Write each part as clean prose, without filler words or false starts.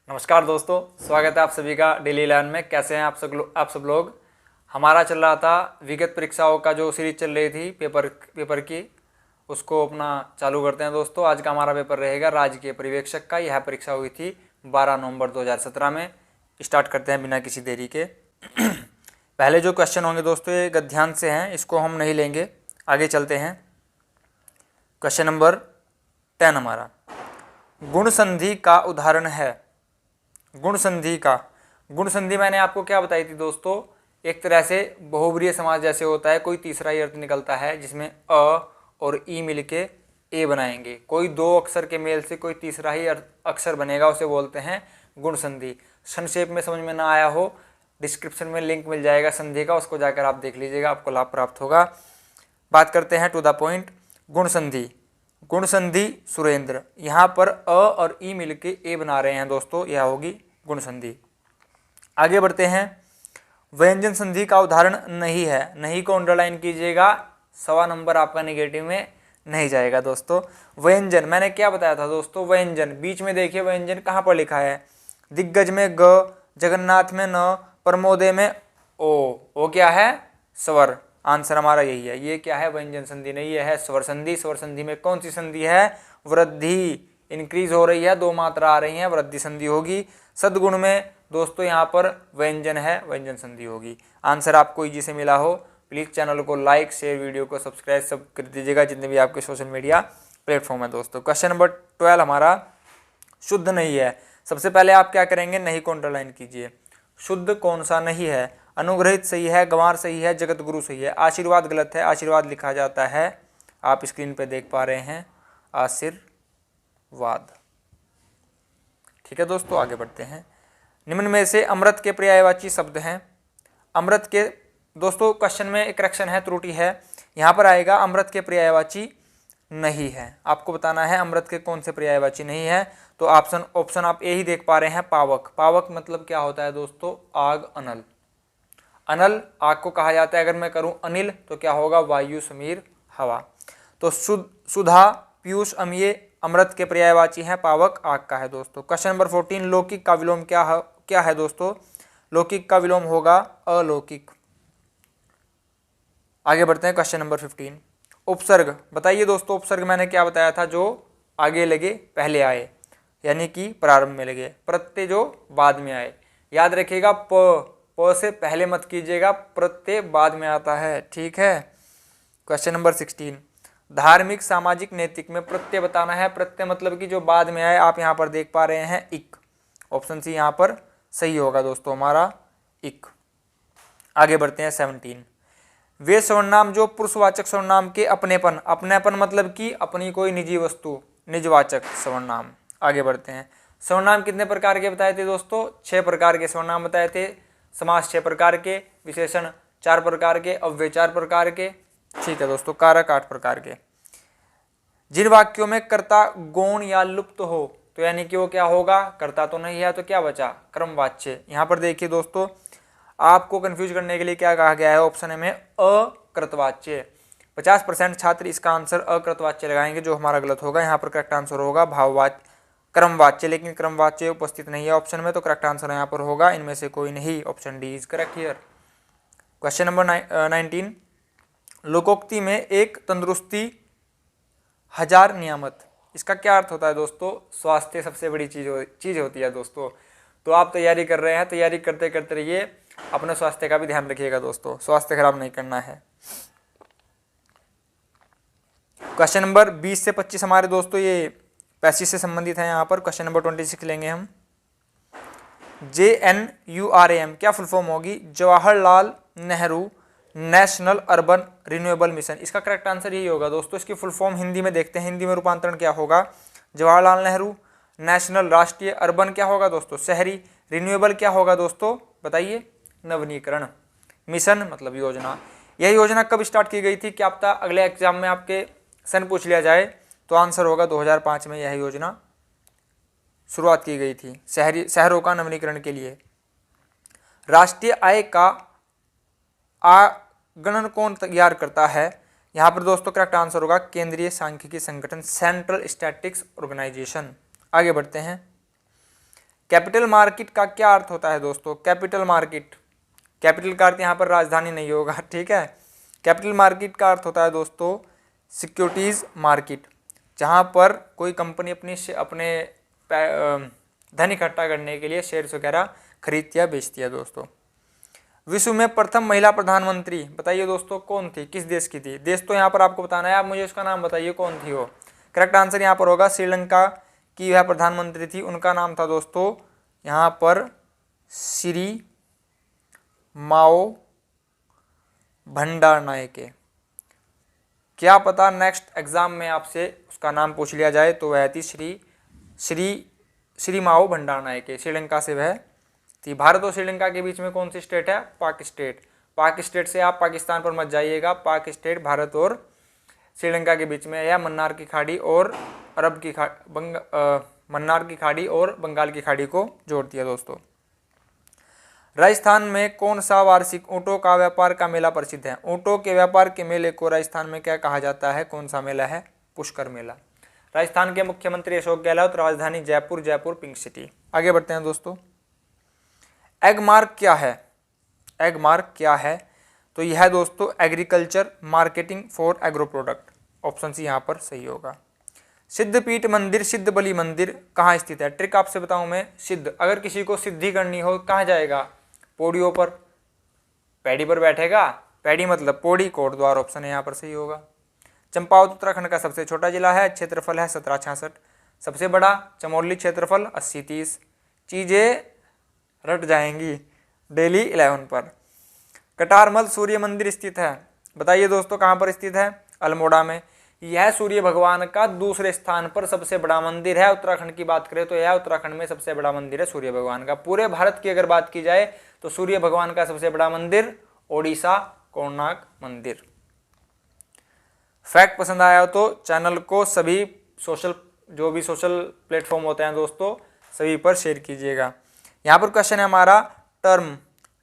नमस्कार दोस्तों, स्वागत है आप सभी का डेली लर्न में। कैसे हैं आप सब लोग। हमारा चल रहा था विगत परीक्षाओं का जो सीरीज चल रही थी पेपर की, उसको अपना चालू करते हैं दोस्तों। आज का हमारा पेपर रहेगा राजकीय पर्यवेक्षक का। यह परीक्षा हुई थी 12 नवंबर 2017 में। स्टार्ट करते हैं बिना किसी देरी के। पहले जो क्वेश्चन होंगे दोस्तों ये गद्यांश से हैं, इसको हम नहीं लेंगे, आगे चलते हैं। क्वेश्चन नंबर 10 हमारा गुण संधि का उदाहरण है। गुण संधि मैंने आपको क्या बताई थी दोस्तों, एक तरह से बहुब्रीहि समास जैसे होता है। कोई तीसरा ही अर्थ निकलता है जिसमें अ और ई मिलके ए बनाएंगे। कोई दो अक्षर के मेल से कोई तीसरा ही अक्षर बनेगा, उसे बोलते हैं गुण संधि। संक्षेप में समझ में ना आया हो, डिस्क्रिप्शन में लिंक मिल जाएगा संधि का, उसको जाकर आप देख लीजिएगा, आपको लाभ प्राप्त होगा। बात करते हैं टू द पॉइंट। गुण संधि सुरेंद्र, यहाँ पर अ और ई मिलके ए बना रहे हैं दोस्तों, यह होगी गुण संधि। आगे बढ़ते हैं। व्यंजन संधि का उदाहरण नहीं है। नहीं को अंडरलाइन कीजिएगा, 1.25 नंबर आपका नेगेटिव में नहीं जाएगा दोस्तों। व्यंजन मैंने क्या बताया था दोस्तों, व्यंजन बीच में देखिए व्यंजन कहाँ पर लिखा है, दिग्गज में ग, जगन्नाथ में न, प्रमोदय में ओ क्या है, स्वर। आंसर हमारा यही है। ये क्या है, व्यंजन संधि नहीं, यह है स्वर संधि। स्वर संधि में कौन सी संधि है, वृद्धि, इंक्रीज हो रही है, दो मात्रा आ रही है, वृद्धि संधि होगी। सद्गुण में दोस्तों यहाँ पर व्यंजन है, व्यंजन संधि होगी। आंसर आपको इजी से मिला हो, प्लीज़ चैनल को लाइक शेयर वीडियो को सब्सक्राइब सब कर दीजिएगा, जितने भी आपके सोशल मीडिया प्लेटफॉर्म है दोस्तों। क्वेश्चन नंबर 12 हमारा शुद्ध नहीं है। सबसे पहले आप क्या करेंगे, नहीं को अंडरलाइन कीजिए। शुद्ध कौन सा नहीं है, अनुग्रहित सही है, गंवार सही है, जगत गुरु सही है, आशीर्वाद गलत है। आशीर्वाद लिखा जाता है, आप स्क्रीन पे देख पा रहे हैं, आशीर्वाद। ठीक है दोस्तों, आगे बढ़ते हैं। निम्न में से अमृत के पर्यायवाची शब्द हैं। अमृत के दोस्तों क्वेश्चन में एक करेक्शन है, त्रुटि है, यहाँ पर आएगा अमृत के पर्यायवाची नहीं है। आपको बताना है अमृत के कौन से पर्यायवाची नहीं है। तो ऑप्शन आप ए ही देख पा रहे हैं, पावक। पावक मतलब क्या होता है दोस्तों, आग, अनल। अनल आग को कहा जाता है। अगर मैं करूं अनिल तो क्या होगा, वायु, समीर, हवा। तो सुधा, पीयूष, अम्ये अमृत के पर्यायवाची हैं, पावक आग का है दोस्तों। क्वेश्चन नंबर 14 लौकिक का विलोम क्या है दोस्तों, लौकिक का विलोम होगा अलौकिक। आगे बढ़ते हैं। क्वेश्चन नंबर 15 उपसर्ग बताइए दोस्तों। उपसर्ग मैंने क्या बताया था, जो आगे लगे पहले आए, यानी कि प्रारंभ में लगे, प्रत्यय जो बाद में आए। याद रखिएगा प से पहले मत कीजिएगा, प्रत्यय बाद में आता है, ठीक है। क्वेश्चन नंबर 16 धार्मिक सामाजिक नैतिक में प्रत्यय बताना है। प्रत्यय मतलब कि जो बाद में आए, आप यहाँ पर देख पा रहे हैं इक। ऑप्शन सी यहाँ पर सही होगा दोस्तों हमारा, इक। आगे बढ़ते हैं 17 वे सर्वनाम जो पुरुषवाचक सर्वनाम के अपनेपन, अपनेपन मतलब कि अपनी कोई निजी वस्तु, निजवाचक सर्वनाम। आगे बढ़ते हैं। सर्वनाम कितने प्रकार के बताए थे दोस्तों, 6 प्रकार के सर्वनाम बताए थे। समास 6 प्रकार के, विशेषण 4 प्रकार के, अव्यय 4 प्रकार के, ठीक है दोस्तों, कारक 8 प्रकार के। जिन वाक्यों में कर्ता गौण या लुप्त हो, तो यानी कि वो क्या होगा, कर्ता तो नहीं है, तो क्या बचा, क्रमवाच्य। यहाँ पर देखिए दोस्तों, आपको कंफ्यूज करने के लिए क्या कहा गया है, ऑप्शन में अकृतवाच्य। 50% छात्र इसका आंसर अकृतवाच्य लगाएंगे, जो हमारा गलत होगा। यहाँ पर करेक्ट आंसर होगा भाववाच्य, क्रमवाच्य, लेकिन क्रमवाच्य उपस्थित नहीं है ऑप्शन में, तो करेक्ट आंसर यहाँ पर होगा इनमें से कोई नहीं, option D is correct here. Question number 19 लोकोक्ति में एक तंदुरुस्ती 1000 नियामत, इसका क्या अर्थ होता है दोस्तों, स्वास्थ्य सबसे बड़ी चीज होती है दोस्तों। तो आप तैयारी कर रहे हैं, तैयारी करते करते रहिए, अपने स्वास्थ्य का भी ध्यान रखिएगा दोस्तों, स्वास्थ्य खराब नहीं करना है। क्वेश्चन नंबर 20 से 25 हमारे दोस्तों ये पैसिव से संबंधित है। यहाँ पर क्वेश्चन नंबर 26 लेंगे हम। JNURAM क्या फुल फॉर्म होगी, Jawaharlal Nehru national urban renewable mission. इसका करेक्ट आंसर यही होगा दोस्तों। इसकी फुल फॉर्म हिंदी में देखते हैं, हिंदी में रूपांतरण क्या होगा, जवाहरलाल नेहरू नेशनल राष्ट्रीय, अर्बन क्या होगा दोस्तों, शहरी, रिन्यूएबल क्या होगा दोस्तों बताइए, नवीनीकरण, मिशन मतलब योजना। यह योजना कब स्टार्ट की गई थी, क्या पता अगले एग्जाम में आपके सन पूछ लिया जाए, तो आंसर होगा 2005 में यह योजना शुरुआत की गई थी शहरों का नवीनीकरण के लिए। राष्ट्रीय आय का आगणन कौन तैयार करता है, यहाँ पर दोस्तों करेक्ट आंसर होगा केंद्रीय सांख्यिकी संगठन, सेंट्रल स्टैटिस्टिक्स ऑर्गेनाइजेशन। आगे बढ़ते हैं। कैपिटल मार्केट का क्या अर्थ होता है दोस्तों? कैपिटल मार्केट, कैपिटल का अर्थ यहाँ पर राजधानी नहीं होगा, ठीक है। कैपिटल मार्केट का अर्थ होता है दोस्तों सिक्योरिटीज़ मार्केट, जहाँ पर कोई कंपनी अपने धन इकट्ठा करने के लिए शेयर्स वगैरह खरीदती है, बेचती है दोस्तों। विश्व में प्रथम महिला प्रधानमंत्री बताइए दोस्तों कौन थी, किस देश की थी? देश तो यहाँ पर आपको बताना है, आप मुझे उसका नाम बताइए कौन थी वो। करेक्ट आंसर यहाँ पर होगा श्रीलंका की वह प्रधानमंत्री थी, उनका नाम था दोस्तों यहाँ पर श्री माओ भंडारनायके। क्या पता नेक्स्ट एग्जाम में आपसे उसका नाम पूछ लिया जाए, तो वह थी श्री माओ भंडारनायके, श्रीलंका से वह थी। भारत और श्रीलंका के बीच में कौन सी स्टेट है? पाक स्टेट। पाक स्टेट से आप पाकिस्तान पर मत जाइएगा, पाक स्टेट भारत और श्रीलंका के बीच में या मन्नार की खाड़ी और मन्नार की खाड़ी और बंगाल की खाड़ी को जोड़ती है दोस्तों। राजस्थान में कौन सा वार्षिक ऊँटों का व्यापार का मेला प्रसिद्ध है? ऊँटों के व्यापार के मेले को राजस्थान में क्या कहा जाता है? कौन सा मेला है? पुष्कर मेला। राजस्थान के मुख्यमंत्री अशोक गहलोत, राजधानी जयपुर, जयपुर पिंक सिटी। आगे बढ़ते हैं दोस्तों। एगमार्क क्या है? एगमार्क क्या है? तो यह है दोस्तों agriculture marketing for agro product. Option C यहाँ पर सही होगा। सिद्धपीठ मंदिर, सिद्ध बलि मंदिर कहाँ स्थित है? ट्रिक आपसे बताऊं मैं, सिद्ध अगर किसी को सिद्धि करनी हो कहाँ जाएगा? पौड़ियों पर, पैड़ी पर बैठेगा, पैड़ी मतलब पौड़ी, कोटद्वार ऑप्शन है यहाँ पर सही होगा। चंपावत उत्तराखंड का सबसे छोटा जिला है, क्षेत्रफल है 1766। सबसे बड़ा चमोली, क्षेत्रफल 80-30। चीजें रट जाएंगी डेली 11 पर। कटारमल सूर्य मंदिर स्थित है, बताइए दोस्तों कहाँ पर स्थित है? अल्मोड़ा में। यह सूर्य भगवान का दूसरे स्थान पर सबसे बड़ा मंदिर है। उत्तराखंड की बात करें तो यह उत्तराखंड में सबसे बड़ा मंदिर है सूर्य भगवान का। पूरे भारत की अगर बात की जाए तो सूर्य भगवान का सबसे बड़ा मंदिर ओडिशा कोणार्क मंदिर। फैक्ट पसंद आया तो चैनल को सभी जो भी सोशल प्लेटफॉर्म होते हैं दोस्तों सभी पर शेयर कीजिएगा। यहाँ पर क्वेश्चन है हमारा टर्म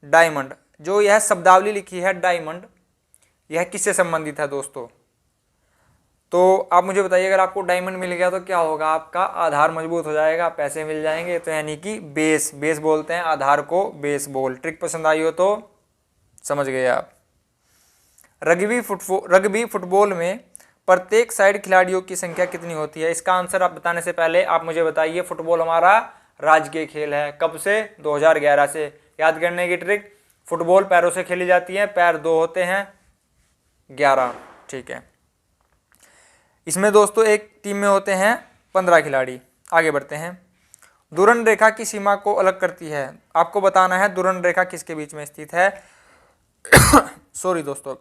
डायमंड, जो यह शब्दावली लिखी है डायमंड, यह किससे संबंधित है दोस्तों? तो आप मुझे बताइए, अगर आपको डायमंड मिल गया तो क्या होगा? आपका आधार मजबूत हो जाएगा, पैसे मिल जाएंगे, तो यानी कि बेस बोलते हैं आधार को, बेस बॉल। ट्रिक पसंद आई हो तो समझ गए आप। रग्बी फुटबॉल में प्रत्येक साइड खिलाड़ियों की संख्या कितनी होती है? इसका आंसर आप बताने से पहले आप मुझे बताइए, फुटबॉल हमारा राजकीय खेल है, कब से? 2011 से। याद करने की ट्रिक, फुटबॉल पैरों से खेली जाती है, पैर 2 होते हैं, 11, ठीक है। इसमें दोस्तों एक टीम में होते हैं 15 खिलाड़ी। आगे बढ़ते हैं। दुरन रेखा की सीमा को अलग करती है, आपको बताना है दुरन रेखा किसके बीच में स्थित है? सॉरी दोस्तों,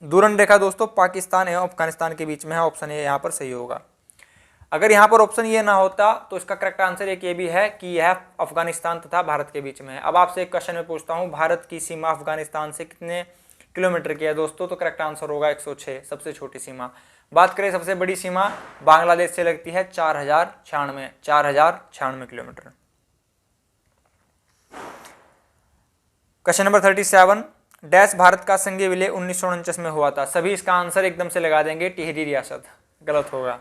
दुरन रेखा दोस्तों पाकिस्तान एवं अफगानिस्तान के बीच में है। ऑप्शन ए यहाँ पर सही होगा। अगर यहाँ पर ऑप्शन ये ना होता तो इसका करेक्ट आंसर एक ये भी है कि यह अफगानिस्तान तथा भारत के बीच में है। अब आपसे एक क्वेश्चन मैं पूछता हूँ, भारत की सीमा अफगानिस्तान से कितने किलोमीटर की है दोस्तों? तो करेक्ट आंसर होगा 106, सबसे छोटी सीमा। बात करें सबसे बड़ी सीमा, बांग्लादेश से लगती है 4096 kilometre. Question number 37, dash Bharat का संघीय विलय 1949 में हुआ था। सभी इसका आंसर एकदम से लगा देंगे, टिहरी रियासत। गलत होगा।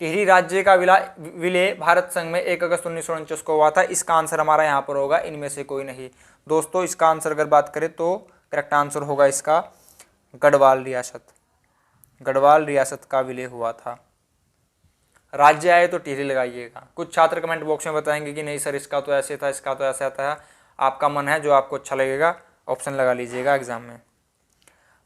टिहरी राज्य का विलय भारत संघ में 1 अगस्त 1949 को हुआ था। इसका आंसर हमारा यहाँ पर होगा, इनमें से कोई नहीं दोस्तों। इसका आंसर अगर बात करें तो करेक्ट आंसर होगा इसका गढ़वाल रियासत। गढ़वाल रियासत का विलय हुआ था। राज्य आए तो टिहरी लगाइएगा। कुछ छात्र कमेंट बॉक्स में बताएंगे कि नहीं सर इसका तो ऐसे था, इसका तो ऐसा था। आपका मन है, जो आपको अच्छा लगेगा ऑप्शन लगा लीजिएगा एग्जाम में।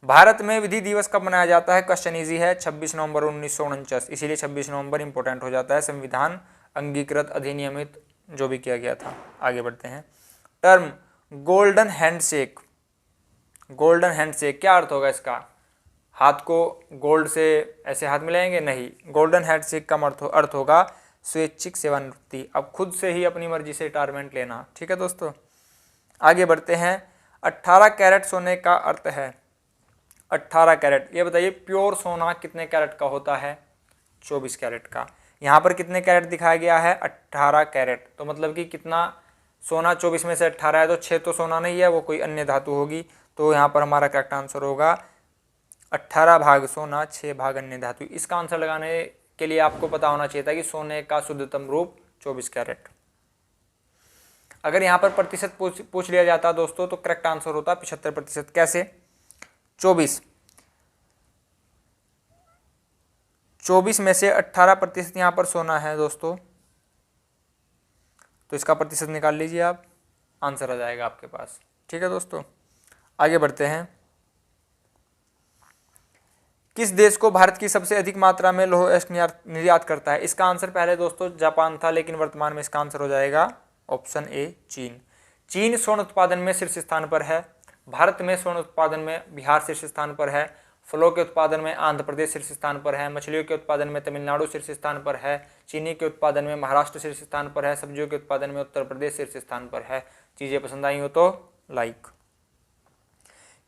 भारत में विधि दिवस कब मनाया जाता है? क्वेश्चन इजी है, 26 नवंबर 1949, इसीलिए 26 नवंबर इंपॉर्टेंट हो जाता है। संविधान अंगीकृत अधिनियमित जो भी किया गया था। आगे बढ़ते हैं। Term golden handshake, golden handshake क्या अर्थ होगा इसका? हाथ को गोल्ड से ऐसे हाथ मिलाएंगे? नहीं, गोल्डन हैंडशेक का अर्थ होगा स्वैच्छिक सेवानिवृत्ति। अब खुद से ही अपनी मर्जी से रिटायरमेंट लेना, ठीक है दोस्तों। आगे बढ़ते हैं। 18 कैरेट सोने का अर्थ है? 18 कैरेट, ये बताइए प्योर सोना कितने कैरेट का होता है? 24 कैरेट का। यहाँ पर कितने कैरेट दिखाया गया है? 18 कैरेट। तो मतलब कि कितना सोना? 24 में से 18 है तो 6 तो सोना नहीं है, वो कोई अन्य धातु होगी। तो यहाँ पर हमारा करेक्ट आंसर होगा 18 भाग सोना, 6 भाग अन्य धातु। इसका आंसर लगाने के लिए आपको पता होना चाहिए था कि सोने का शुद्धतम रूप 24 कैरेट। अगर यहाँ पर प्रतिशत पूछ लिया जाता दोस्तों तो करेक्ट आंसर होता 75%। कैसे? 24 में से 18% यहाँ पर सोना है दोस्तों, तो इसका प्रतिशत निकाल लीजिए आप, आंसर आ जाएगा आपके पास। ठीक है दोस्तों, आगे बढ़ते हैं। किस देश को भारत की सबसे अधिक मात्रा में लौह अयस्क निर्यात करता है? इसका आंसर पहले दोस्तों जापान था, लेकिन वर्तमान में इसका आंसर हो जाएगा ऑप्शन ए चीन। चीन स्वर्ण उत्पादन में शीर्ष स्थान पर है। भारत में स्वर्ण उत्पादन में बिहार शीर्ष स्थान पर है। फलों के उत्पादन में आंध्र प्रदेश शीर्ष स्थान पर है। मछलियों के उत्पादन में तमिलनाडु शीर्ष स्थान पर है। चीनी के उत्पादन में महाराष्ट्र शीर्ष स्थान पर है। सब्जियों के उत्पादन में उत्तर प्रदेश शीर्ष स्थान पर है। चीजें पसंद आई हो तो लाइक।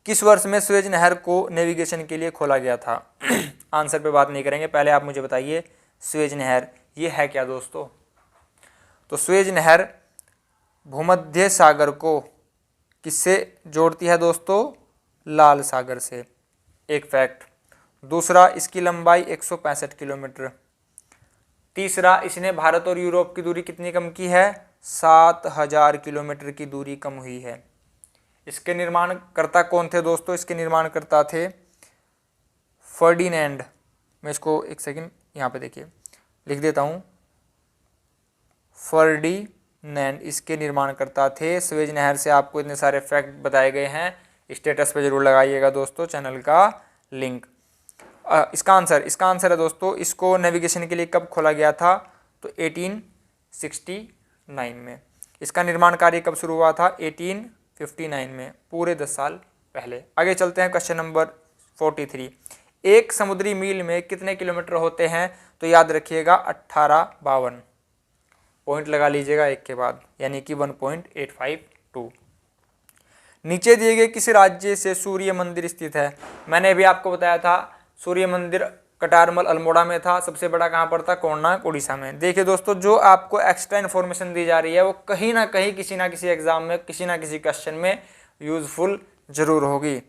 किस वर्ष में सुएज नहर को नेविगेशन के लिए खोला गया था? आंसर पे बात नहीं करेंगे, पहले आप मुझे बताइए सुएज नहर ये है क्या दोस्तों? तो सुएज नहर भूमध्य सागर को किससे जोड़ती है दोस्तों? लाल सागर से, एक फैक्ट। दूसरा, इसकी लंबाई 165 किलोमीटर। तीसरा, इसने भारत और यूरोप की दूरी कितनी कम की है? 7000 किलोमीटर की दूरी कम हुई है। इसके निर्माणकर्ता कौन थे दोस्तों? इसके निर्माणकर्ता थे फर्डिनेंड। मैं इसको एक सेकंड यहाँ पे देखिए लिख देता हूँ, फर्डिनेंड इसके निर्माणकर्ता थे। सुएज नहर से आपको इतने सारे फैक्ट बताए गए हैं, स्टेटस पे जरूर लगाइएगा दोस्तों चैनल का लिंक। इसका आंसर है दोस्तों, इसको नेविगेशन के लिए कब खोला गया था? तो 1869 में। इसका निर्माण कार्य कब शुरू हुआ था? 1859 में, पूरे 10 साल पहले। आगे चलते हैं, क्वेश्चन नंबर 43। एक समुद्री मील में कितने किलोमीटर होते हैं? तो याद रखिएगा 1852। पॉइंट लगा लीजिएगा एक के बाद, यानी कि 1.852। नीचे दिए गए किस राज्य से सूर्य मंदिर स्थित है? मैंने अभी आपको बताया था सूर्य मंदिर कटारमल अल्मोड़ा में था। सबसे बड़ा कहाँ पर था? कोणार्क उड़ीसा में। देखिए दोस्तों, जो आपको एक्स्ट्रा इन्फॉर्मेशन दी जा रही है वो कहीं ना कहीं किसी ना किसी एग्जाम में किसी ना किसी क्वेश्चन में यूजफुल जरूर होगी।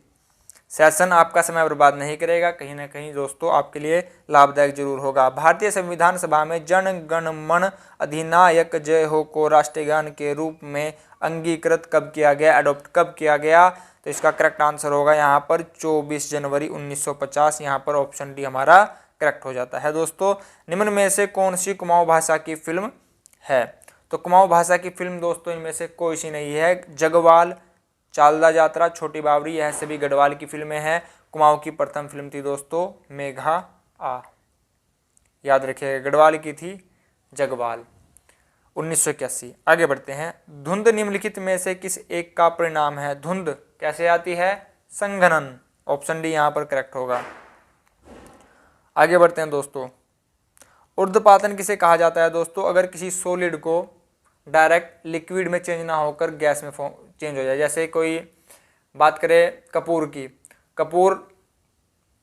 सेशन आपका समय बर्बाद नहीं करेगा, कहीं ना कहीं दोस्तों आपके लिए लाभदायक जरूर होगा। भारतीय संविधान सभा में जन गण मन अधिनायक जय हो को राष्ट्रीय गान के रूप में अंगीकृत कब किया गया, अडॉप्ट कब किया गया? तो इसका करेक्ट आंसर होगा यहाँ पर 24 जनवरी 1950। यहाँ पर ऑप्शन डी हमारा करेक्ट हो जाता है। दोस्तों, निम्न में से कौन सी कुमाऊं भाषा की फिल्म है? तो कुमाऊं भाषा की फिल्म दोस्तों इनमें से कोई सी नहीं है। जगवाल, चालदा यात्रा, छोटी बावरी, यह सभी गढ़वाल की फिल्में हैं। कुमाऊं की प्रथम फिल्म थी दोस्तों मेघा आ, याद रखिएगा, गढ़वाल की थी जगवाल, 1981। आगे बढ़ते हैं। धुंध निम्नलिखित में से किस एक का परिणाम है? धुंध कैसे आती है? संघनन, ऑप्शन डी यहाँ पर करेक्ट होगा। आगे बढ़ते हैं दोस्तों। ऊर्ध्वपातन किसे कहा जाता है दोस्तों? अगर किसी सॉलिड को डायरेक्ट लिक्विड में चेंज ना होकर गैस में चेंज हो जाए। जैसे कोई बात करें कपूर की, कपूर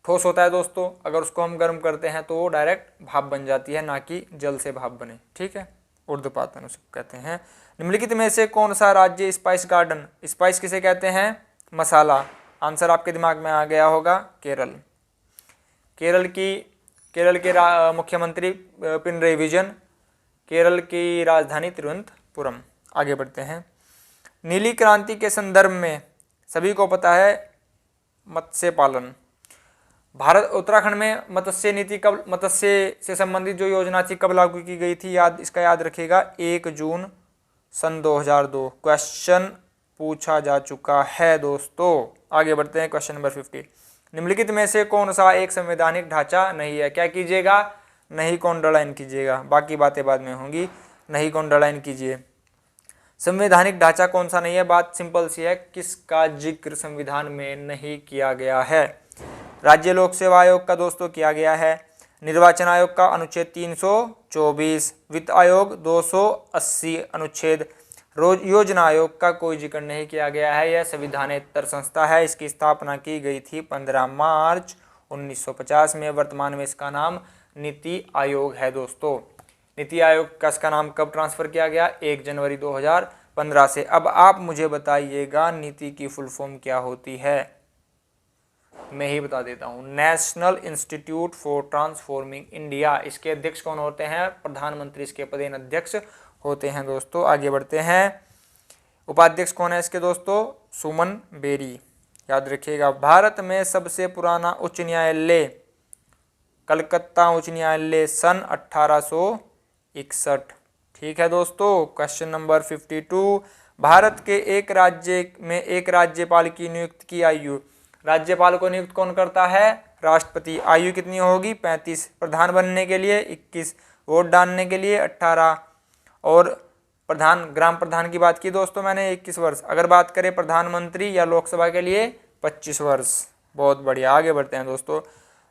ठोस होता है दोस्तों, अगर उसको हम गर्म करते हैं तो वो डायरेक्ट भाप बन जाती है, ना कि जल से भाप बने। ठीक है, ऊर्ध्वपातन उसको कहते हैं। निम्नलिखित में से कौन सा राज्य स्पाइस गार्डन, स्पाइस किसे कहते हैं? मसाला। आंसर आपके दिमाग में आ गया होगा, केरल। केरल के मुख्यमंत्री पिनरई विजयन, केरल की राजधानी तिरुवनंतपुरम। आगे बढ़ते हैं। नीली क्रांति के संदर्भ में सभी को पता है मत्स्य पालन। भारत उत्तराखंड में मत्स्य नीति कब, मत्स्य से संबंधित जो योजना थी कब लागू की गई थी? इसका याद रखिएगा 1 जून सन 2002। क्वेश्चन पूछा जा चुका है दोस्तों। आगे बढ़ते हैं, क्वेश्चन नंबर 50। निम्नलिखित में से कौन सा एक संवैधानिक ढांचा नहीं है? क्या कीजिएगा? नहीं को अंडरलाइन कीजिएगा, बाकी बातें बाद में होंगी। नहीं को अंडरलाइन कीजिए। संवैधानिक ढांचा कौन सा नहीं है? बात सिंपल सी है, किसका जिक्र संविधान में नहीं किया गया है? राज्य लोक सेवा आयोग का दोस्तों किया गया है। निर्वाचन आयोग का अनुच्छेद 324, वित्त आयोग 280 अनुच्छेद, योजना आयोग का कोई जिक्र नहीं किया गया है। यह संविधानेतर संस्था है। इसकी स्थापना की गई थी 15 मार्च 1950 में। वर्तमान में इसका नाम नीति आयोग है दोस्तों। नीति आयोग का इसका नाम कब ट्रांसफर किया गया? 1 जनवरी 2015 से। अब आप मुझे बताइएगा नीति की फुल फॉर्म क्या होती है? मैं ही बता देता हूँ, national institute for transforming India. इसके अध्यक्ष कौन होते हैं? प्रधानमंत्री इसके पदेन अध्यक्ष होते हैं दोस्तों। आगे बढ़ते हैं। उपाध्यक्ष कौन है इसके दोस्तों? सुमन बेरी, याद रखिएगा। भारत में सबसे पुराना उच्च न्यायालय कलकत्ता उच्च न्यायालय सन 1861। ठीक है दोस्तों। क्वेश्चन नंबर 52, भारत के एक राज्य में एक राज्यपाल की नियुक्ति की आयु। राज्यपाल को नियुक्त कौन करता है? राष्ट्रपति। आयु कितनी होगी? 35। प्रधान बनने के लिए 21, वोट डालने के लिए 18, और प्रधान ग्राम प्रधान की बात की दोस्तों मैंने 21 वर्ष। अगर बात करें प्रधानमंत्री या लोकसभा के लिए 25 वर्ष। बहुत बढ़िया, आगे बढ़ते हैं दोस्तों।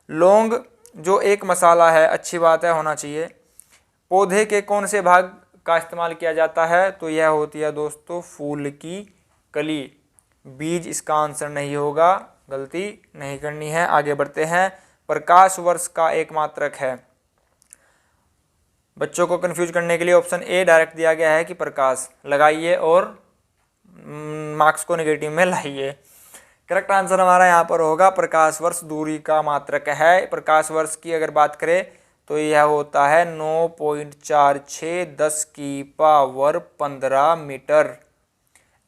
लौंग जो एक मसाला है, अच्छी बात है, होना चाहिए। पौधे के कौन से भाग का इस्तेमाल किया जाता है? तो यह होती है दोस्तों फूल की कली। बीज इसका आंसर नहीं होगा, गलती नहीं करनी है। आगे बढ़ते हैं। प्रकाश वर्ष का एक मात्रक है। बच्चों को कंफ्यूज करने के लिए ऑप्शन ए डायरेक्ट दिया गया है कि प्रकाश लगाइए और मार्क्स को नेगेटिव में लाइए। करेक्ट आंसर हमारा यहाँ पर होगा प्रकाश वर्ष दूरी का मात्रक है। प्रकाश वर्ष की अगर बात करें तो यह होता है 9.46 10 की पावर 15 मीटर।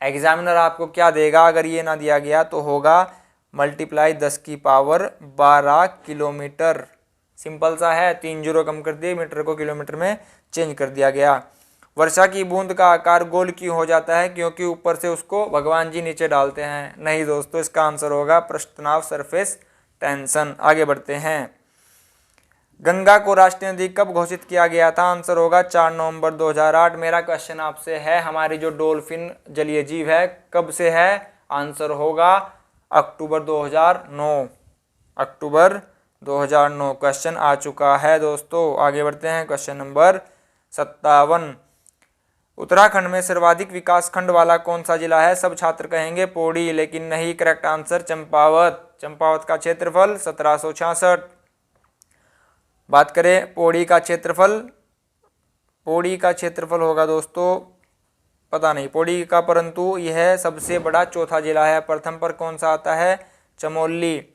एग्जामिनर आपको क्या देगा अगर ये ना दिया गया? तो होगा मल्टीप्लाई 10 की पावर 12 किलोमीटर। सिंपल सा है, 3 जीरो कम कर दिए, मीटर को किलोमीटर में चेंज कर दिया गया। वर्षा की बूंद का आकार गोल क्यों हो जाता है? क्योंकि ऊपर से उसको भगवान जी नीचे डालते हैं। नहीं दोस्तों, इसका आंसर होगा पृष्ठतनाव सरफेस टेंशन। आगे बढ़ते हैं। गंगा को राष्ट्रीय नदी कब घोषित किया गया था? आंसर होगा 4 नवंबर 2008। मेरा क्वेश्चन आपसे है, हमारी जो डॉल्फिन जलीय जीव है कब से है? आंसर होगा अक्टूबर 2009। अक्टूबर 2009 क्वेश्चन आ चुका है दोस्तों। आगे बढ़ते हैं। क्वेश्चन नंबर 57, उत्तराखंड में सर्वाधिक विकास खंड वाला कौन सा जिला है? सब छात्र कहेंगे पौड़ी, लेकिन नहीं, करेक्ट आंसर चंपावत। चंपावत का क्षेत्रफल 1766। बात करें पौड़ी का क्षेत्रफल, पौड़ी का क्षेत्रफल होगा दोस्तों पता नहीं पौड़ी का, परंतु यह सबसे बड़ा चौथा जिला है। प्रथम पर कौन सा आता है? चमोली,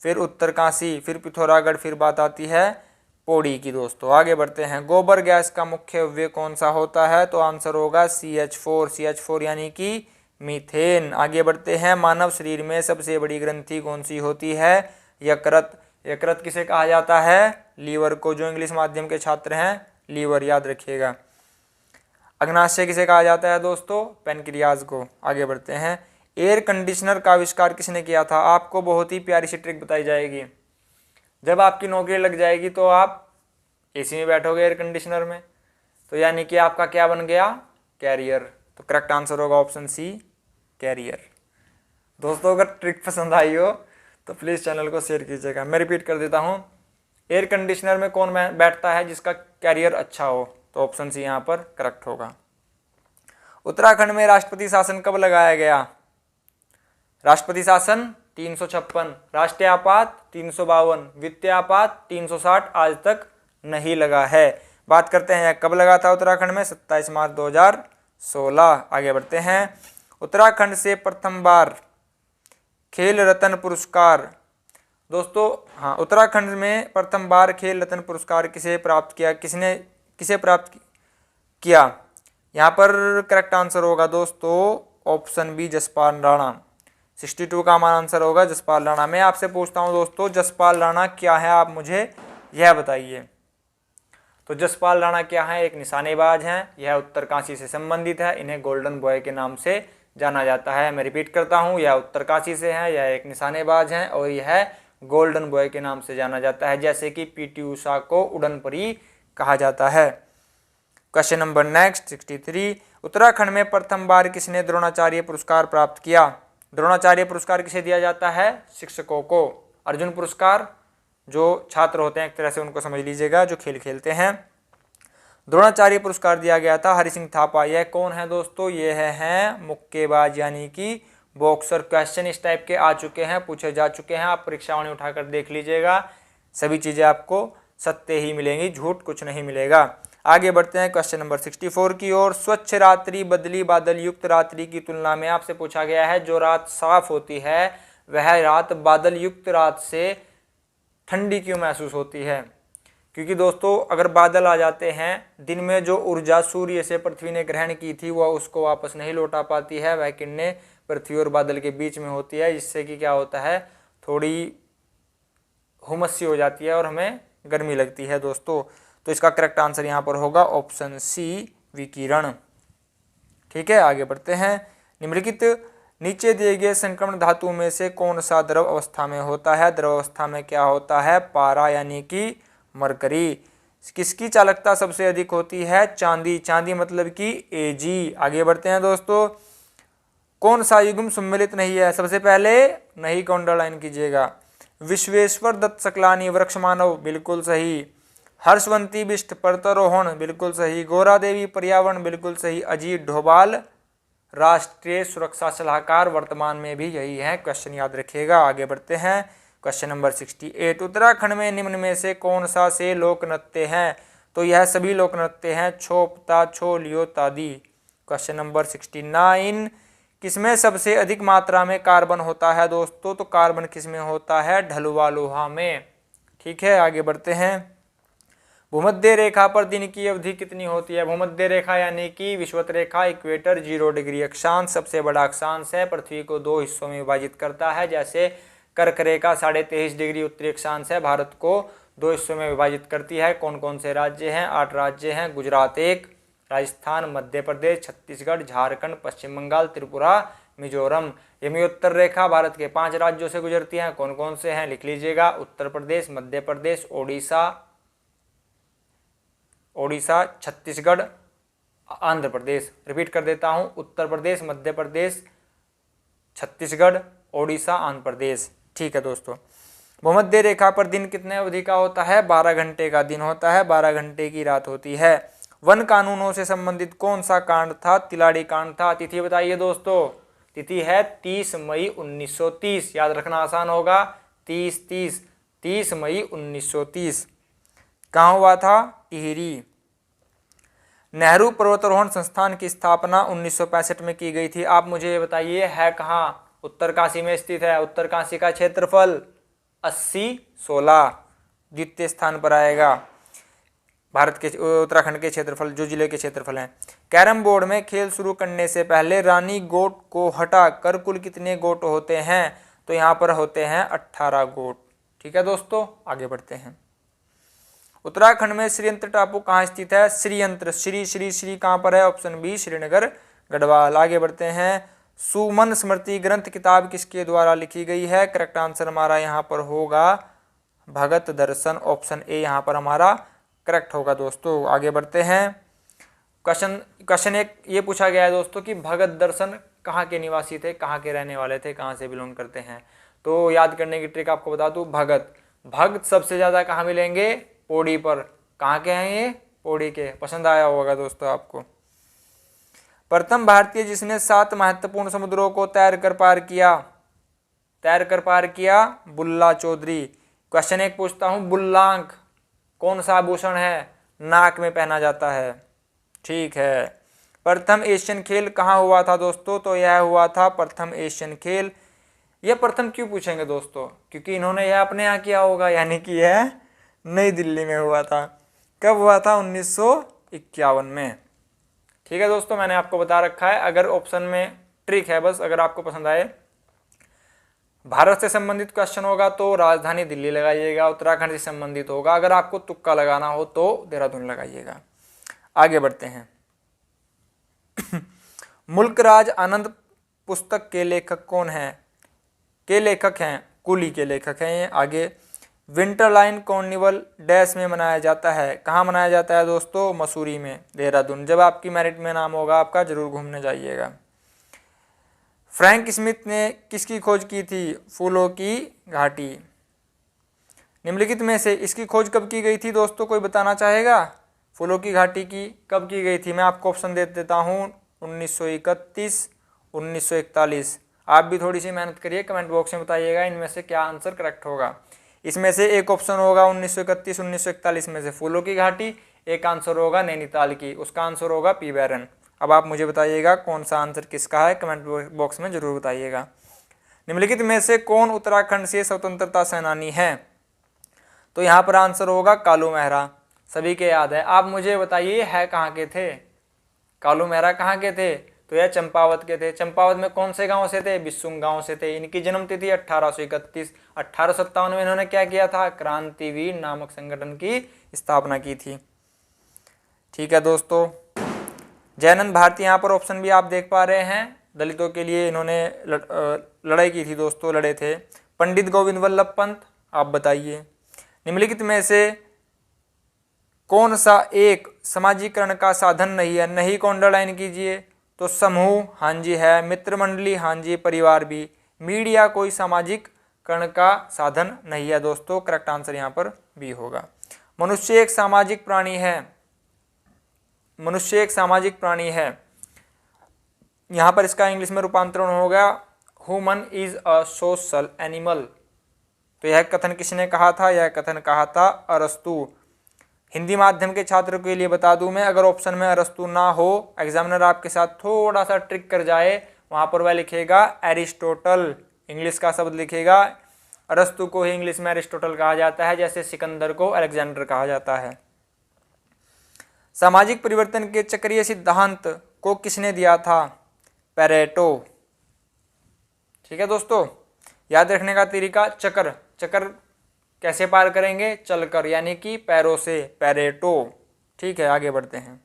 फिर उत्तरकाशी, फिर पिथौरागढ़, फिर बात आती है पौड़ी की दोस्तों। आगे बढ़ते हैं। गोबर गैस का मुख्य अवयव कौन सा होता है? तो आंसर होगा CH4। CH4 यानी कि मीथेन। आगे बढ़ते हैं। मानव शरीर में सबसे बड़ी ग्रंथि कौन सी होती है? यकृत। यकृत किसे कहा जाता है? लीवर को। जो इंग्लिश माध्यम के छात्र हैं, लीवर याद रखिएगा। अग्नाशय किसे कहा जाता है दोस्तों? पेनक्रियाज को। आगे बढ़ते हैं। एयर कंडीशनर का आविष्कार किसने किया था? आपको बहुत ही प्यारी सी ट्रिक बताई जाएगी। जब आपकी नौकरी लग जाएगी तो आप एसी में बैठोगे एयर कंडीशनर में, तो यानी कि आपका क्या बन गया? कैरियर। तो करेक्ट आंसर होगा ऑप्शन सी, कैरियर। दोस्तों अगर ट्रिक पसंद आई हो तो प्लीज़ चैनल को शेयर कीजिएगा। मैं रिपीट कर देता हूँ, एयर कंडीशनर में कौन बैठता है जिसका कैरियर अच्छा हो? तो ऑप्शन सी यहाँ पर करेक्ट होगा। उत्तराखंड में राष्ट्रपति शासन कब लगाया गया? राष्ट्रपति शासन 356, राष्ट्रीय आपात 352, वित्तीय आपात 360 आज तक नहीं लगा है। बात करते हैं कब लगा था उत्तराखंड में? 27 मार्च 2016। आगे बढ़ते हैं। उत्तराखंड से प्रथम बार खेल रत्न पुरस्कार दोस्तों, हाँ, उत्तराखंड में प्रथम बार खेल रत्न पुरस्कार किसे प्राप्त किया? किसे प्राप्त किया? यहाँ पर करेक्ट आंसर होगा दोस्तों ऑप्शन बी, जसपाल राणा। 62 का हमारा आंसर होगा जसपाल राणा। मैं आपसे पूछता हूँ दोस्तों, जसपाल राणा क्या है? आप मुझे यह बताइए। तो जसपाल राणा क्या है? एक निशानेबाज हैं। यह उत्तरकाशी से संबंधित है। इन्हें गोल्डन बॉय के नाम से जाना जाता है। मैं रिपीट करता हूँ, यह उत्तरकाशी से है, यह एक निशानेबाज हैं और यह गोल्डन बॉय के नाम से जाना जाता है, जैसे कि पीटी उषा को उड़न परी कहा जाता है। क्वेश्चन नंबर नेक्स्ट 63, उत्तराखंड में प्रथम बार किसने द्रोणाचार्य पुरस्कार प्राप्त किया? द्रोणाचार्य पुरस्कार किसे दिया जाता है? शिक्षकों को। अर्जुन पुरस्कार जो छात्र होते हैं, एक तरह से उनको समझ लीजिएगा, जो खेल खेलते हैं। द्रोणाचार्य पुरस्कार दिया गया था हरि सिंह थापा। यह कौन है दोस्तों? यह है मुक्केबाज यानी कि बॉक्सर। क्वेश्चन इस टाइप के आ चुके हैं, पूछे जा चुके हैं। आप परीक्षाओं उठाकर देख लीजिएगा, सभी चीज़ें आपको सत्य ही मिलेंगी, झूठ कुछ नहीं मिलेगा। आगे बढ़ते हैं क्वेश्चन नंबर 64 की ओर। स्वच्छ रात्रि बदली बादल युक्त रात्रि की तुलना में आपसे पूछा गया है, जो रात साफ होती है वह रात बादल युक्त रात से ठंडी क्यों महसूस होती है? क्योंकि दोस्तों अगर बादल आ जाते हैं, दिन में जो ऊर्जा सूर्य से पृथ्वी ने ग्रहण की थी वह उसको वापस नहीं लौटा पाती है, वह किरणें पृथ्वी और बादल के बीच में होती है, जिससे कि क्या होता है, थोड़ी हुमस सी हो जाती है और हमें गर्मी लगती है दोस्तों। तो इसका करेक्ट आंसर यहाँ पर होगा ऑप्शन सी, विकिरण। ठीक है, आगे बढ़ते हैं। निम्नलिखित नीचे दिए गए संक्रमण धातु में से कौन सा द्रव अवस्था में होता है? द्रव अवस्था में क्या होता है? पारा यानी कि मरकरी। किसकी चालकता सबसे अधिक होती है? चांदी। चांदी मतलब कि Ag। आगे बढ़ते हैं दोस्तों। कौन सा युग्म सम्मिलित नहीं है? सबसे पहले नहीं को अंडरलाइन कीजिएगा। विश्वेश्वर दत्त सकलानी वृक्ष मानव, बिल्कुल सही। हर्षवंती बिष्ट पर्वतारोहण, बिल्कुल सही। गौरा देवी पर्यावरण, बिल्कुल सही। अजीत डोभाल राष्ट्रीय सुरक्षा सलाहकार, वर्तमान में भी यही है। क्वेश्चन याद रखिएगा। आगे बढ़ते हैं। Question number 68। उत्तराखंड में निम्न में से कौन सा से लोक नृत्य हैं? तो यह सभी लोक नृत्य हैं, छो, पता, छो, लियो, तादी। Question number 69। किसमें सबसे अधिक मात्रा में कार्बन होता है दोस्तों? तो कार्बन किसमें होता है? ढलुआ लोहा में। ठीक है, आगे बढ़ते हैं। भूमध्य रेखा पर दिन की अवधि कितनी होती है? भूमध्य रेखा यानी कि विषुवत रेखा, इक्वेटर, 0 डिग्री अक्षांश सबसे बड़ा अक्षांश है, पृथ्वी को 2 हिस्सों में विभाजित करता है। जैसे कर्क रेखा 23.5 डिग्री उत्तरी अक्षांश है, भारत को 2 हिस्सों में विभाजित करती है। कौन कौन से राज्य हैं? 8 राज्य हैं। गुजरात 1, राजस्थान, मध्य प्रदेश, छत्तीसगढ़, झारखंड, पश्चिम बंगाल, त्रिपुरा, मिजोरम। यमी उत्तर रेखा भारत के 5 राज्यों से गुजरती हैं। कौन कौन से हैं? लिख लीजिएगा। उत्तर प्रदेश, मध्य प्रदेश, ओडिशा, छत्तीसगढ़, आंध्र प्रदेश। रिपीट कर देता हूं, उत्तर प्रदेश, मध्य प्रदेश, छत्तीसगढ़, ओडिशा, आंध्र प्रदेश। ठीक है दोस्तों। भूमध्य रेखा पर दिन कितने अवधि का होता है? 12 घंटे का दिन होता है, 12 घंटे की रात होती है। वन कानूनों से संबंधित कौन सा कांड था? तिलाड़ी कांड था। तिथि बताइए दोस्तों। तिथि है 30 मई 1930। याद रखना आसान होगा। 30 मई 1930। कहाँ हुआ था? टिहरी। नेहरू पर्वतारोहण संस्थान की स्थापना 1965 में की गई थी। आप मुझे ये बताइए है कहाँ? उत्तरकाशी में स्थित है। उत्तरकाशी का क्षेत्रफल 80/16 द्वितीय स्थान पर आएगा। भारत के उत्तराखंड के क्षेत्रफल, जो जिले के क्षेत्रफल हैं। कैरम बोर्ड में खेल शुरू करने से पहले रानी गोट को हटा कर कुल कितने गोट होते हैं? तो यहाँ पर होते हैं 18 गोट। ठीक है दोस्तों, आगे बढ़ते हैं। उत्तराखंड में श्रीयंत्र टापू कहाँ स्थित है? श्रीयंत्र, श्री कहाँ पर है? Option B, Srinagar, Garhwal. आगे बढ़ते हैं। सुमन स्मृति ग्रंथ किताब किसके द्वारा लिखी गई है? करेक्ट आंसर हमारा यहाँ पर होगा भगत दर्शन। ऑप्शन ए यहाँ पर हमारा करेक्ट होगा दोस्तों। आगे बढ़ते हैं। क्वेश्चन एक ये पूछा गया है दोस्तों कि भगत दर्शन कहाँ के निवासी थे, कहाँ के रहने वाले थे, कहाँ से बिलोंग करते हैं? तो याद करने की ट्रिक आपको बता दूं, भगत सबसे ज़्यादा कहाँ मिलेंगे? पौड़ी पर। कहाँ के हैं ये? पौड़ी के। पसंद आया होगा दोस्तों आपको। प्रथम भारतीय जिसने 7 महत्वपूर्ण समुद्रों को तैर कर पार किया, बुल्ला चौधरी। क्वेश्चन एक पूछता हूँ, बुल्लांक कौन सा आभूषण है? नाक में पहना जाता है। ठीक है। प्रथम एशियन खेल कहाँ हुआ था दोस्तों? तो यह हुआ था प्रथम एशियन खेल। यह प्रथम क्यों पूछेंगे दोस्तों? क्योंकि इन्होंने यह अपने यहाँ किया होगा, यानी कि यह नई दिल्ली में हुआ था। कब हुआ था? 1951 में। ठीक है दोस्तों, मैंने आपको बता रखा है। अगर ऑप्शन में ट्रिक है बस, अगर आपको पसंद आए, भारत से संबंधित क्वेश्चन होगा तो राजधानी दिल्ली लगाइएगा, उत्तराखंड से संबंधित होगा, अगर आपको तुक्का लगाना हो तो देहरादून लगाइएगा। आगे बढ़ते हैं। मुल्कराज आनंद पुस्तक के लेखक कौन हैं? कुली के लेखक हैं ये। आगे, विंटरलाइन कार्निवल डैश में मनाया जाता है। कहाँ मनाया जाता है दोस्तों? मसूरी में, देहरादून। जब आपकी मेरिट में नाम होगा आपका, जरूर घूमने जाइएगा। फ्रैंक स्मिथ ने किसकी खोज की थी? फूलों की घाटी। निम्नलिखित में से इसकी खोज कब की गई थी दोस्तों? कोई बताना चाहेगा? फूलों की घाटी की कब की गई थी? मैं आपको ऑप्शन दे देता हूँ, 1931, 1941। आप भी थोड़ी सी मेहनत करिए, कमेंट बॉक्स में बताइएगा इनमें से क्या आंसर करेक्ट होगा। इसमें से एक ऑप्शन होगा 1931, 1941 में से फूलों की घाटी, एक आंसर होगा नैनीताल की, उसका आंसर होगा पी बैरन। अब आप मुझे बताइएगा कौन सा आंसर किसका है, कमेंट बॉक्स में जरूर बताइएगा। निम्नलिखित में से कौन उत्तराखंड से स्वतंत्रता सेनानी है? तो यहाँ पर आंसर होगा कालू मेहरा, सभी के याद है। आप मुझे बताइए है कहाँ के थे, कालू मेहरा कहाँ के थे, तो यह चंपावत के थे। चंपावत में कौन से गांव से थे, बिस्सुम गांव से थे। इनकी जन्म तिथि 1831। 1857 में इन्होंने क्या किया था, क्रांतिवीर नामक संगठन की स्थापना की थी। ठीक है दोस्तों, जयानंद भारती यहाँ पर ऑप्शन भी आप देख पा रहे हैं, दलितों के लिए इन्होंने लड़ाई की थी दोस्तों, लड़े थे। पंडित गोविंद वल्लभ पंत, आप बताइए निम्नलिखित में से कौन सा एक सामाजिकरण का साधन नहीं है, नहीं को अंडरलाइन कीजिए। तो समूह, हाँ जी है। मित्र मंडली, हाँ जी। परिवार भी। मीडिया कोई सामाजिकरण का साधन नहीं है दोस्तों, करेक्ट आंसर यहाँ पर बी होगा। मनुष्य एक सामाजिक प्राणी है, मनुष्य एक सामाजिक प्राणी है, यहाँ पर इसका इंग्लिश में रूपांतरण होगा human is a social animal. तो यह कथन किसने कहा था, यह कथन कहा था अरस्तु। हिंदी माध्यम के छात्रों के लिए बता दूं मैं, अगर ऑप्शन में अरस्तु ना हो, एग्जामिनर आपके साथ थोड़ा सा ट्रिक कर जाए, वहां पर वह लिखेगा एरिस्टोटल, इंग्लिश का शब्द लिखेगा। अरस्तु को ही इंग्लिश में एरिस्टोटल कहा जाता है, जैसे सिकंदर को अलेक्जेंडर कहा जाता है। सामाजिक परिवर्तन के चक्रीय सिद्धांत को किसने दिया था, पेरेटो। ठीक है दोस्तों, याद रखने का तरीका, चक्र, चक्र कैसे पार करेंगे, चलकर, यानी कि पैरों से, पेरेटो। ठीक है, आगे बढ़ते हैं।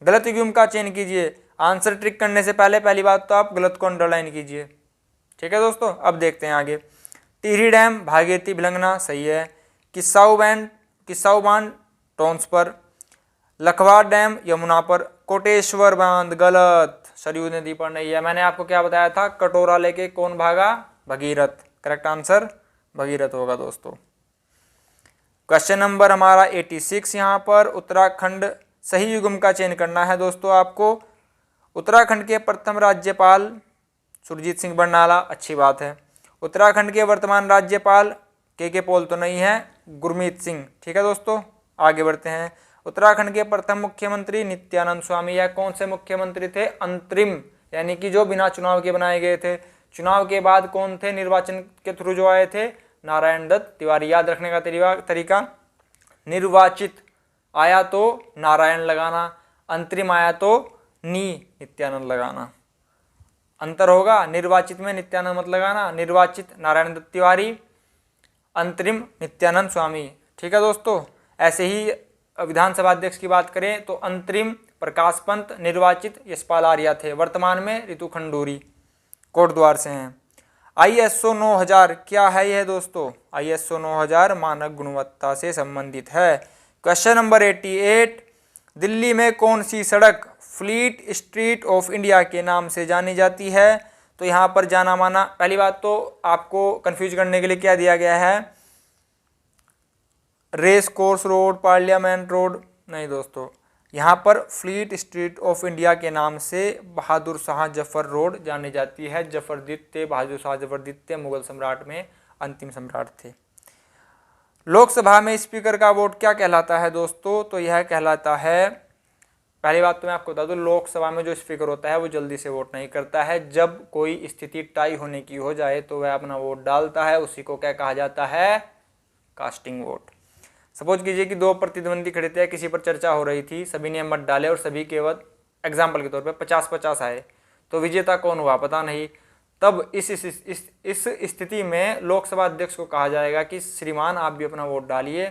गलत युग्म का चयन कीजिए। आंसर ट्रिक करने से पहले पहली बात तो आप गलत को अंडरलाइन कीजिए। ठीक है दोस्तों, अब देखते हैं आगे। टिहरी डैम भागीरथी भिलंगना, सही है। किस्साऊ बांध टोंस पर। लखवाड़ डैम यमुना पर। कोटेश्वर बांध, गलत, सरयू नदी पर नहीं है। मैंने आपको क्या बताया था, कटोरा लेके कौन भागा, भगीरथ। करेक्ट आंसर भगीरथ होगा दोस्तों। क्वेश्चन नंबर हमारा 86 यहाँ पर उत्तराखंड, सही युग्म का चयन करना है दोस्तों आपको। उत्तराखंड के प्रथम राज्यपाल सुरजीत सिंह बरनाला, अच्छी बात है। उत्तराखंड के वर्तमान राज्यपाल के पॉल तो नहीं है, गुरमीत सिंह। ठीक है दोस्तों, आगे बढ़ते हैं। उत्तराखंड के प्रथम मुख्यमंत्री नित्यानंद स्वामी, या कौन से मुख्यमंत्री थे, अंतरिम, यानी कि जो बिना चुनाव के बनाए गए थे। चुनाव के बाद कौन थे, निर्वाचन के थ्रू जो आए थे, नारायण दत्त तिवारी। याद रखने का तरीका, निर्वाचित आया तो नारायण लगाना, अंतरिम आया तो नित्यानंद लगाना। अंतर होगा, निर्वाचित में नित्यानंद मत लगाना, निर्वाचित नारायण दत्त तिवारी, अंतरिम नित्यानंद स्वामी। ठीक है दोस्तों, ऐसे ही विधानसभा अध्यक्ष की बात करें तो अंतरिम प्रकाश पंत, निर्वाचित यशपाल आर्या थे, वर्तमान में रितु खंडूरी कोटद्वार से हैं। ISO 9000 क्या है यह दोस्तों, ISO 9000 मानक गुणवत्ता से संबंधित है। क्वेश्चन नंबर 88, दिल्ली में कौन सी सड़क फ्लीट स्ट्रीट ऑफ इंडिया के नाम से जानी जाती है। तो यहाँ पर जाना माना, पहली बात तो आपको कंफ्यूज करने के लिए क्या दिया गया है, race course road, parliament road, नहीं दोस्तों, यहाँ पर फ्लीट स्ट्रीट ऑफ इंडिया के नाम से बहादुर शाह जफर रोड जानी जाती है। जफरदित्य, बहादुर शाह जफरदित्य मुगल सम्राट में अंतिम सम्राट थे। लोकसभा में स्पीकर का वोट क्या कहलाता है दोस्तों, तो यह कहलाता है, पहली बात तो मैं आपको बता दूं, लोकसभा में जो स्पीकर होता है वो जल्दी से वोट नहीं करता है। जब कोई स्थिति टाई होने की हो जाए तो वह अपना वोट डालता है, उसी को क्या कहा जाता है, कास्टिंग वोट। सपोज कीजिए कि दो प्रतिद्वंदी खड़े थे, किसी पर चर्चा हो रही थी, सभी ने मत डाले और सभी केवल एग्जाम्पल के तौर पे 50-50 आए, तो विजेता कौन हुआ पता नहीं। तब इस स्थिति में लोकसभा अध्यक्ष को कहा जाएगा कि श्रीमान आप भी अपना वोट डालिए,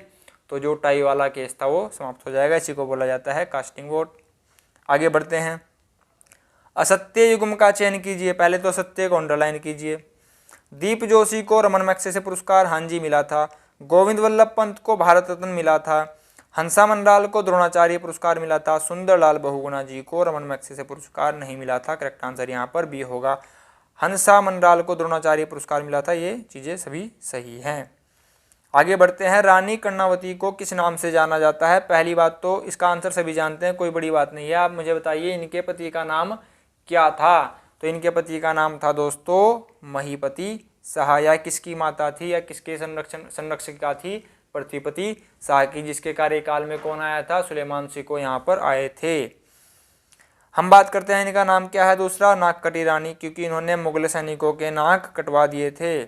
तो जो टाई वाला केस था वो समाप्त हो जाएगा। इसी को बोला जाता है कास्टिंग वोट। आगे बढ़ते हैं। असत्य युग्म का चयन कीजिए। पहले तो असत्य को अंडरलाइन कीजिए। दीप जोशी को रमन मैग्सेसे पुरस्कार, हाँ जी मिला था। गोविंद वल्लभ पंत को भारत रत्न मिला था। हंसा मंडाल को द्रोणाचार्य पुरस्कार मिला था। सुंदरलाल बहुगुणा जी को रमन मैग्सेसे पुरस्कार नहीं मिला था। करेक्ट आंसर यहाँ पर बी होगा। हंसा मंडाल को द्रोणाचार्य पुरस्कार मिला था। ये चीज़ें सभी सही हैं। आगे बढ़ते हैं। रानी कर्णावती को किस नाम से जाना जाता है। पहली बात तो इसका आंसर सभी जानते हैं, कोई बड़ी बात नहीं है। आप मुझे बताइए इनके पति का नाम क्या था। तो इनके पति का नाम था दोस्तों महीपति शाह। या किसकी माता थी या किसके संरक्षिका थी, पृथ्वीपति शाह की, जिसके कार्यकाल में कौन आया था, सुलेमान सिको यहाँ पर आए थे। हम बात करते हैं इनका नाम क्या है दूसरा, नाक कटी रानी, क्योंकि इन्होंने मुगल सैनिकों के नाक कटवा दिए थे।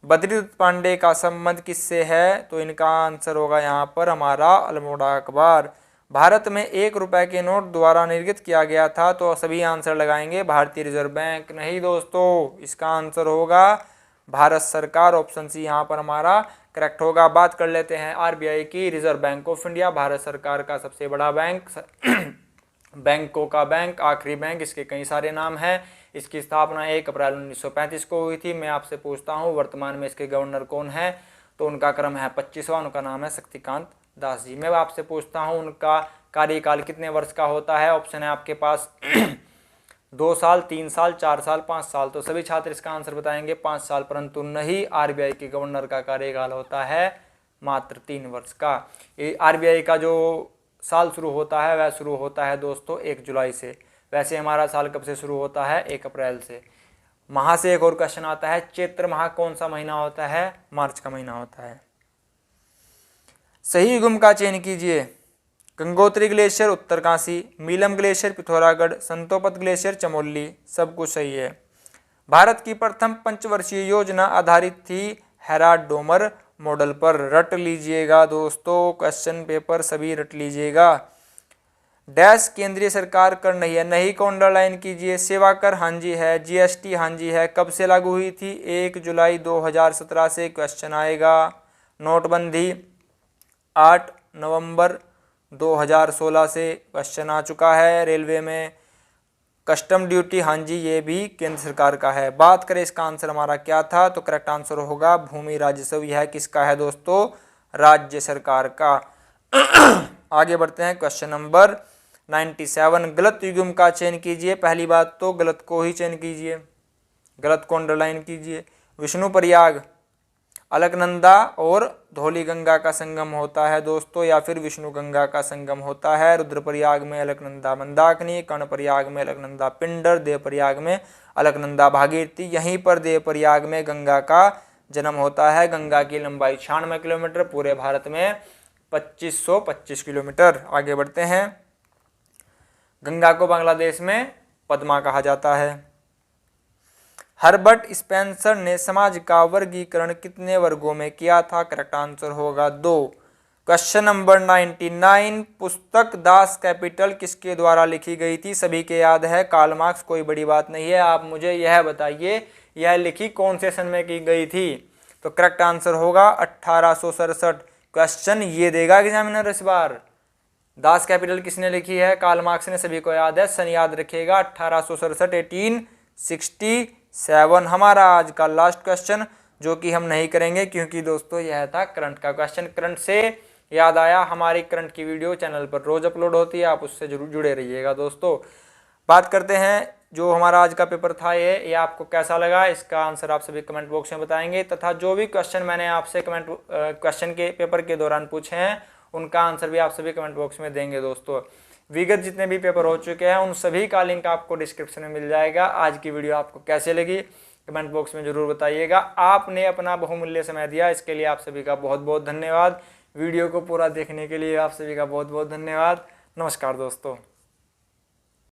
बद्रीदत्त पांडे का संबंध किससे है? तो इनका आंसर होगा यहाँ पर हमारा अल्मोड़ा अखबार। भारत में 1 रुपए के नोट द्वारा निर्गत किया गया था, तो सभी आंसर लगाएंगे भारतीय रिजर्व बैंक। नहीं दोस्तों, इसका आंसर होगा भारत सरकार। ऑप्शन सी यहाँ पर हमारा करेक्ट होगा। बात कर लेते हैं आरबीआई की। Reserve bank of India Bharat सरकार का सबसे बड़ा बैंक, बैंकों का बैंक, आखिरी बैंक, इसके कई सारे नाम हैं। इसकी स्थापना 1 अप्रैल 1935 को हुई थी। मैं आपसे पूछता हूँ वर्तमान में इसके गवर्नर कौन है? तो उनका क्रम है 25वां, उनका नाम है शक्तिकांत दास जी। मैं आपसे पूछता हूँ उनका कार्यकाल कितने वर्ष का होता है? ऑप्शन है आपके पास 2 साल, 3 साल, 4 साल, 5 साल। तो सभी छात्र इसका आंसर बताएंगे 5 साल, परंतु नहीं, आरबीआई के गवर्नर का कार्यकाल होता है मात्र 3 वर्ष का। आरबीआई का जो साल शुरू होता है वह शुरू होता है दोस्तों 1 जुलाई से। वैसे हमारा साल कब से शुरू होता है? 1 अप्रैल से। माह से एक और क्वेश्चन आता है, चैत्र माह कौन सा महीना होता है? मार्च का महीना होता है। सही युग्म का चयन कीजिए। Gangotri glacier Uttarkashi, Milam glacier Pithoragarh, Satopanth glacier Chamoli. सब कुछ सही है। भारत की प्रथम पंचवर्षीय योजना आधारित थी हेराल्ड डोमर मॉडल पर। रट लीजिएगा दोस्तों, क्वेश्चन पेपर सभी रट लीजिएगा। डैश केंद्रीय सरकार कर नहीं है, नहीं को अंडरलाइन कीजिए। सेवा कर हाँ जी है, जीएसटी हाँ जी है। कब से लागू हुई थी? 1 जुलाई 2017 से। क्वेश्चन आएगा। नोटबंदी 8 नवंबर 2016 से। क्वेश्चन आ चुका है। रेलवे में कस्टम ड्यूटी हाँ जी, ये भी केंद्र सरकार का है। बात करें इसका आंसर हमारा क्या था, तो करेक्ट आंसर होगा भूमि राजस्व। यह किसका है दोस्तों? राज्य सरकार का। आगे बढ़ते हैं। क्वेश्चन नंबर 97, गलत युग्म का चयन कीजिए। पहली बात तो गलत को ही चयन कीजिए, गलत को अंडरलाइन कीजिए। विष्णु प्रयाग अलकनंदा और धौली गंगा का संगम होता है दोस्तों, या फिर विष्णु गंगा का संगम होता है। रुद्रप्रयाग में अलकनंदा मंदाकिनी, कर्णप्रयाग में अलकनंदा पिंडर, देवप्रयाग में अलकनंदा भागीरथी। यहीं पर देवप्रयाग में गंगा का जन्म होता है। गंगा की लंबाई 96 किलोमीटर, पूरे भारत में 2525 किलोमीटर। आगे बढ़ते हैं। गंगा को बांग्लादेश में पद्मा कहा जाता है। हर्बर्ट स्पेंसर ने समाज का वर्गीकरण कितने वर्गों में किया था? करेक्ट आंसर होगा 2। क्वेश्चन नंबर 99, पुस्तक दास कैपिटल किसके द्वारा लिखी गई थी? सभी के याद है, कार्ल मार्क्स। कोई बड़ी बात नहीं है। आप मुझे यह बताइए यह लिखी कौन से सन में की गई थी? तो करेक्ट आंसर होगा 1867। क्वेश्चन ये देगा एग्जामिनर इस बार। दास कैपिटल किसने लिखी है? कार्ल मार्क्स ने। सभी को याद है, सन याद रखिएगा 1867, 1867। हमारा आज का लास्ट क्वेश्चन, जो कि हम नहीं करेंगे क्योंकि दोस्तों यह था करंट का क्वेश्चन। करंट से याद आया, हमारी करंट की वीडियो चैनल पर रोज अपलोड होती है, आप उससे जरूर जुड़े रहिएगा दोस्तों। बात करते हैं जो हमारा आज का पेपर था ये आपको कैसा लगा? इसका आंसर आप सभी कमेंट बॉक्स में बताएंगे, तथा जो भी क्वेश्चन मैंने आपसे क्वेश्चन के पेपर के दौरान पूछे हैं उनका आंसर भी आप सभी कमेंट बॉक्स में देंगे दोस्तों। विगत जितने भी पेपर हो चुके हैं उन सभी का लिंक आपको डिस्क्रिप्शन में मिल जाएगा। आज की वीडियो आपको कैसे लगी कमेंट बॉक्स में जरूर बताइएगा। आपने अपना बहुमूल्य समय दिया, इसके लिए आप सभी का बहुत बहुत धन्यवाद। वीडियो को पूरा देखने के लिए आप सभी का बहुत बहुत धन्यवाद। नमस्कार दोस्तों।